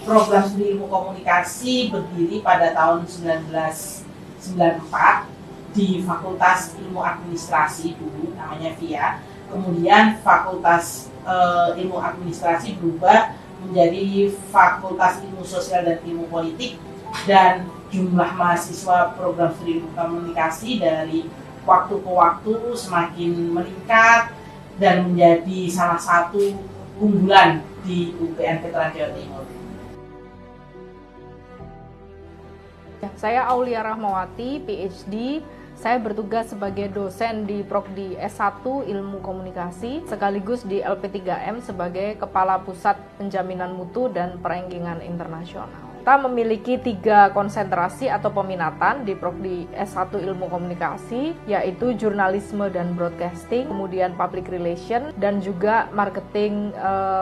Program Studi Ilmu Komunikasi berdiri pada tahun 1994 di Fakultas Ilmu Administrasi dulu, namanya VIA. Kemudian Fakultas Ilmu Administrasi berubah menjadi Fakultas Ilmu Sosial dan Ilmu Politik, dan jumlah mahasiswa program studi ilmu komunikasi dari waktu ke waktu semakin meningkat dan menjadi salah satu unggulan di UPN Veteran Jawa Timur. Saya Aulia Rahmawati, PhD. Saya bertugas sebagai dosen di Prodi S1 Ilmu Komunikasi, sekaligus di LP3M sebagai Kepala Pusat Penjaminan Mutu dan Perenggingan Internasional. Kita memiliki 3 konsentrasi atau peminatan di Prodi S1 Ilmu Komunikasi, yaitu Jurnalisme dan Broadcasting, kemudian Public Relation, dan juga Marketing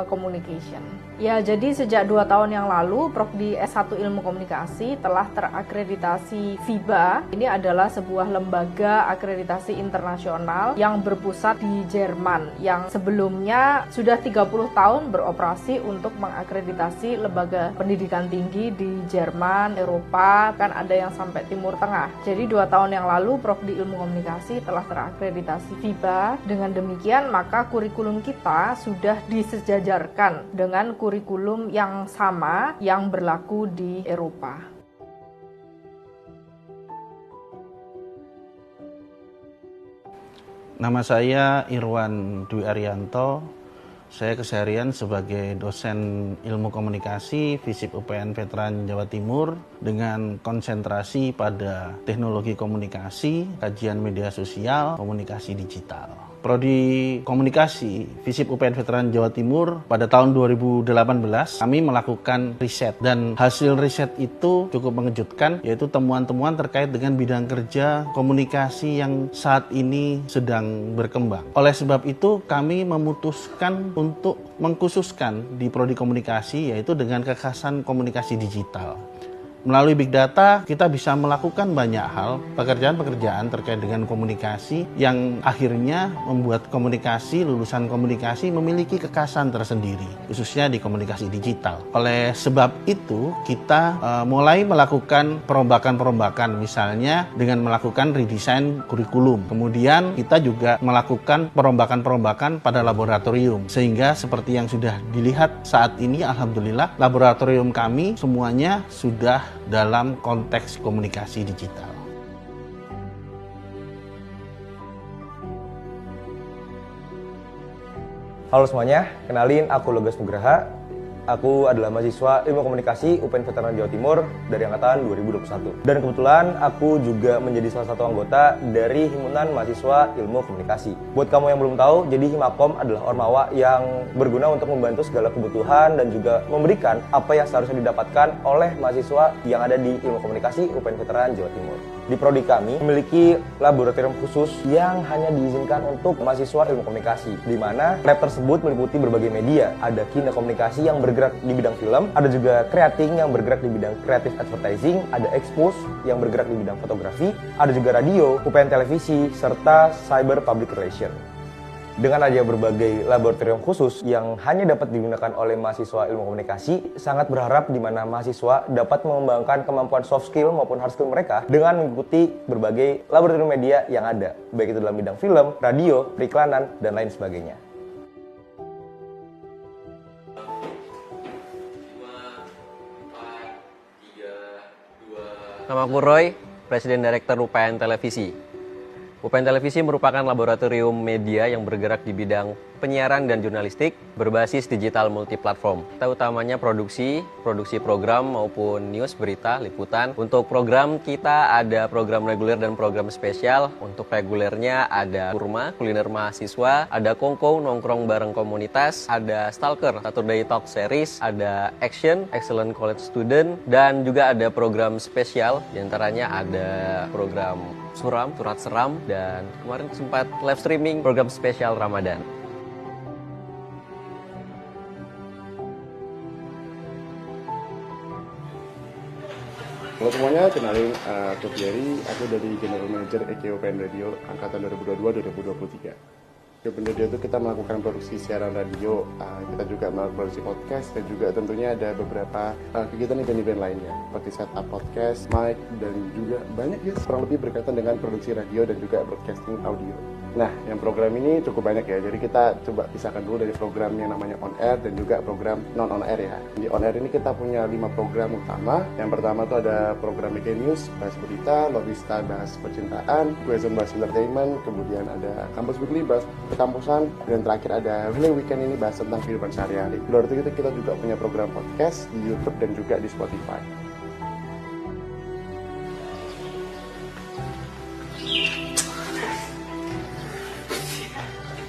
Communication. Ya, jadi sejak 2 tahun yang lalu, Prodi S1 Ilmu Komunikasi telah terakreditasi FIBA. Ini adalah sebuah lembaga akreditasi internasional yang berpusat di Jerman, yang sebelumnya sudah 30 tahun beroperasi untuk mengakreditasi lembaga pendidikan tinggi di Jerman, Eropa, kan ada yang sampai Timur Tengah. Jadi 2 tahun yang lalu, Prodi Ilmu Komunikasi telah terakreditasi FIBA. Dengan demikian, maka kurikulum kita sudah disejajarkan dengan kurikulum yang sama yang berlaku di Eropa. Nama saya Irwan Dwi Arianto. Saya keseharian sebagai dosen ilmu komunikasi FISIP UPN Veteran Jawa Timur dengan konsentrasi pada teknologi komunikasi, kajian media sosial, komunikasi digital. Prodi Komunikasi FISIP UPN Veteran Jawa Timur pada tahun 2018 kami melakukan riset, dan hasil riset itu cukup mengejutkan, yaitu temuan-temuan terkait dengan bidang kerja komunikasi yang saat ini sedang berkembang. Oleh sebab itu kami memutuskan untuk mengkhususkan di Prodi Komunikasi, yaitu dengan kekhasan komunikasi digital. Melalui Big Data, kita bisa melakukan banyak hal, pekerjaan-pekerjaan terkait dengan komunikasi yang akhirnya membuat komunikasi, lulusan komunikasi memiliki kekhasan tersendiri, khususnya di komunikasi digital. Oleh sebab itu, kita mulai melakukan perombakan-perombakan, misalnya dengan melakukan redesign kurikulum. Kemudian kita juga melakukan perombakan-perombakan pada laboratorium, sehingga seperti yang sudah dilihat saat ini, alhamdulillah, laboratorium kami semuanya sudah dalam konteks komunikasi digital. Halo semuanya, kenalin aku Logas Nugraha. Aku adalah mahasiswa Ilmu Komunikasi UPN Veteran Jawa Timur dari angkatan 2021. Dan kebetulan aku juga menjadi salah satu anggota dari Himpunan Mahasiswa Ilmu Komunikasi. Buat kamu yang belum tahu, jadi Himakom adalah ormawa yang berguna untuk membantu segala kebutuhan dan juga memberikan apa yang seharusnya didapatkan oleh mahasiswa yang ada di Ilmu Komunikasi UPN Veteran Jawa Timur. Di prodi kami memiliki laboratorium khusus yang hanya diizinkan untuk mahasiswa ilmu komunikasi, di mana lab tersebut meliputi berbagai media. Ada kina komunikasi yang bergerak di bidang film, ada juga creating yang bergerak di bidang creative advertising, ada expose yang bergerak di bidang fotografi, ada juga radio, UPN televisi, serta cyber public relation. Dengan adanya berbagai laboratorium khusus yang hanya dapat digunakan oleh mahasiswa ilmu komunikasi, sangat berharap di mana mahasiswa dapat mengembangkan kemampuan soft skill maupun hard skill mereka dengan mengikuti berbagai laboratorium media yang ada, baik itu dalam bidang film, radio, periklanan, dan lain sebagainya. Nama aku Roy, Presiden Direktur UPN Televisi. UPN Televisi merupakan laboratorium media yang bergerak di bidang penyiaran dan jurnalistik berbasis digital multiplatform. Kita utamanya produksi program maupun news, berita, liputan. Untuk program kita ada program reguler dan program spesial. Untuk regulernya ada Kurma, kuliner mahasiswa, ada Kongko, nongkrong bareng komunitas, ada Stalker, Saturday Talk Series, ada Action, Excellent College Student, dan juga ada program spesial, diantaranya ada program Suram, Surat Seram, dan kemarin sempat live streaming program spesial Ramadan. Halo semuanya, kenalin aku Jerry, aku dari General Manager EKOPN Radio Angkatan 2022-2023. Kemudian itu kita melakukan produksi siaran radio, kita juga melakukan produksi podcast, dan juga tentunya ada beberapa kegiatan event-event lainnya seperti setup podcast, mic, dan juga banyak ya kurang lebih berkaitan dengan produksi radio dan juga broadcasting audio. Nah, yang program ini cukup banyak ya, jadi kita coba pisahkan dulu dari program yang namanya on air dan juga program non on air ya. Di on air ini kita punya 5 program utama. Yang pertama itu ada program Weekend News, bahas berita, Lovista bahas percintaan, Quezon bahas entertainment, kemudian ada Kampus Weekly bahas kekampusan, dan terakhir ada Healing Weekend ini bahas tentang kehidupan sehari-hari. Di luar itu kita juga punya program podcast di YouTube dan juga di Spotify.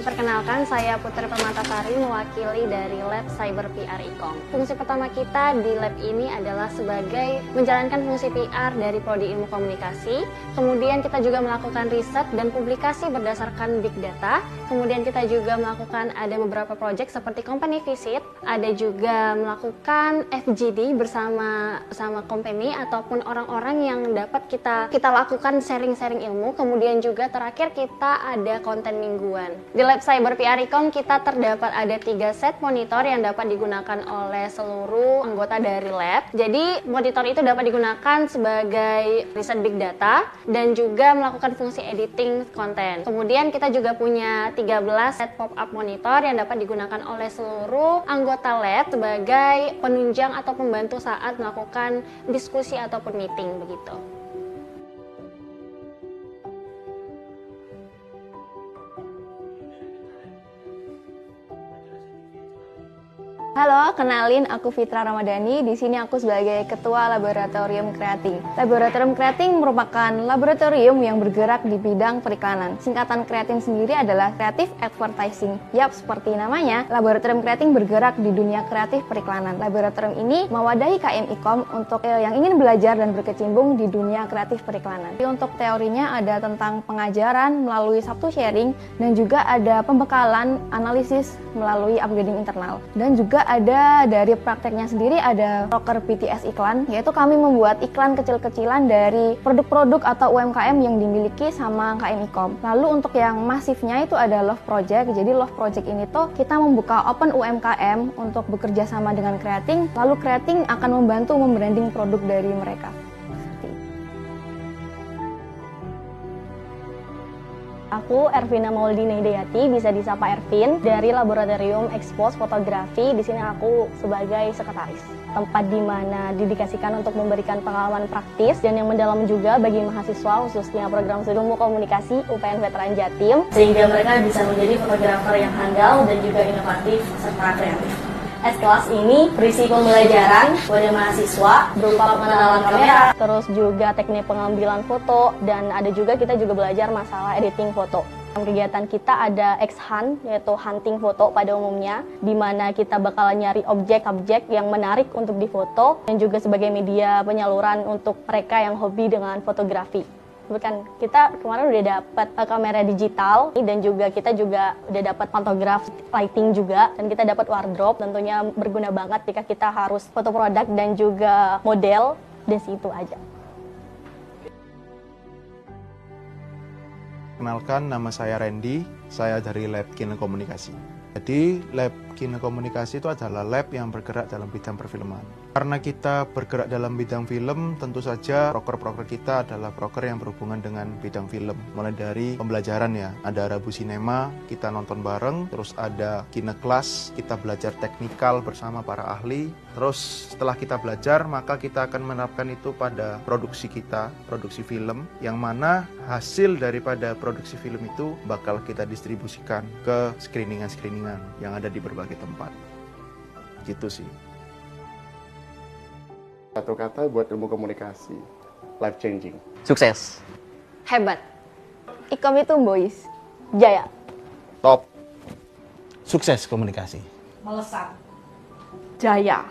Perkenalkan, saya Putri Permatasari mewakili dari Lab Cyber PR Icom. Fungsi pertama kita di lab ini adalah sebagai menjalankan fungsi PR dari Prodi Ilmu Komunikasi. Kemudian kita juga melakukan riset dan publikasi berdasarkan big data. Kemudian kita juga melakukan ada beberapa proyek seperti company visit, ada juga melakukan FGD bersama company ataupun orang-orang yang dapat kita lakukan sharing-sharing ilmu. Kemudian juga terakhir kita ada konten mingguan. Di Lab Cyber PR Icom kita terdapat ada 3 set monitor yang dapat digunakan oleh seluruh anggota dari lab. Jadi monitor itu dapat digunakan sebagai riset big data dan juga melakukan fungsi editing konten. Kemudian kita juga punya 13 set pop-up monitor yang dapat digunakan oleh seluruh anggota lab sebagai penunjang atau pembantu saat melakukan diskusi ataupun meeting begitu. Halo, kenalin aku Fitra Ramadhani. Di sini aku sebagai Ketua Laboratorium Creating. Laboratorium Creating merupakan laboratorium yang bergerak di bidang periklanan. Singkatan Creating sendiri adalah Creative Advertising. Yap, seperti namanya, Laboratorium Creating bergerak di dunia kreatif periklanan. Laboratorium ini mewadahi KM Icom untuk yang ingin belajar dan berkecimpung di dunia kreatif periklanan. Jadi untuk teorinya ada tentang pengajaran melalui Sabtu sharing dan juga ada pembekalan analisis melalui upgrading internal. Dan juga ada dari prakteknya sendiri ada broker BTS iklan, yaitu kami membuat iklan kecil-kecilan dari produk-produk atau UMKM yang dimiliki sama KM Icom. Lalu untuk yang masifnya itu ada Love Project. Jadi Love Project ini tuh kita membuka open UMKM untuk bekerja sama dengan Creating, lalu Creating akan membantu membranding produk dari mereka. Aku Ervina Mauldina Hidayati, bisa disapa Ervin, dari Laboratorium Expose Fotografi. Di sini aku sebagai sekretaris. Tempat di mana didedikasikan untuk memberikan pengalaman praktis dan yang mendalam juga bagi mahasiswa, khususnya program studi ilmu komunikasi UPN Veteran Jatim, sehingga mereka bisa menjadi fotografer yang handal dan juga inovatif serta kreatif. S-Kelas ini berisi pembelajaran pada mahasiswa berupa pengenalan kamera, terus juga teknik pengambilan foto, dan ada juga kita juga belajar masalah editing foto. Dalam kegiatan kita ada X-Hunt, yaitu hunting foto pada umumnya, di mana kita bakal nyari objek-objek yang menarik untuk difoto, dan juga sebagai media penyaluran untuk mereka yang hobi dengan fotografi. Bukan, kita kemarin udah dapat kamera digital dan juga kita juga udah dapat pantograf lighting juga, dan kita dapat wardrobe, tentunya berguna banget jika kita harus foto produk dan juga model, dan situ aja. Kenalkan, nama saya Randy, saya dari Lab Kinekomunikasi. Jadi Lab Kinekomunikasi itu adalah lab yang bergerak dalam bidang perfilman. Karena kita bergerak dalam bidang film, tentu saja proker-proker kita adalah proker yang berhubungan dengan bidang film. Mulai dari pembelajaran ya, ada Rabu Sinema, kita nonton bareng, terus ada Kine Kelas, kita belajar teknikal bersama para ahli. Terus setelah kita belajar, maka kita akan menerapkan itu pada produksi kita, produksi film, yang mana hasil daripada produksi film itu bakal kita distribusikan ke screeningan-screeningan yang ada di berbagai tempat. Gitu sih. Satu kata buat ilmu komunikasi, life changing. Sukses. Hebat. Icom itu boys. Jaya. Top. Sukses komunikasi. Melesat. Jaya.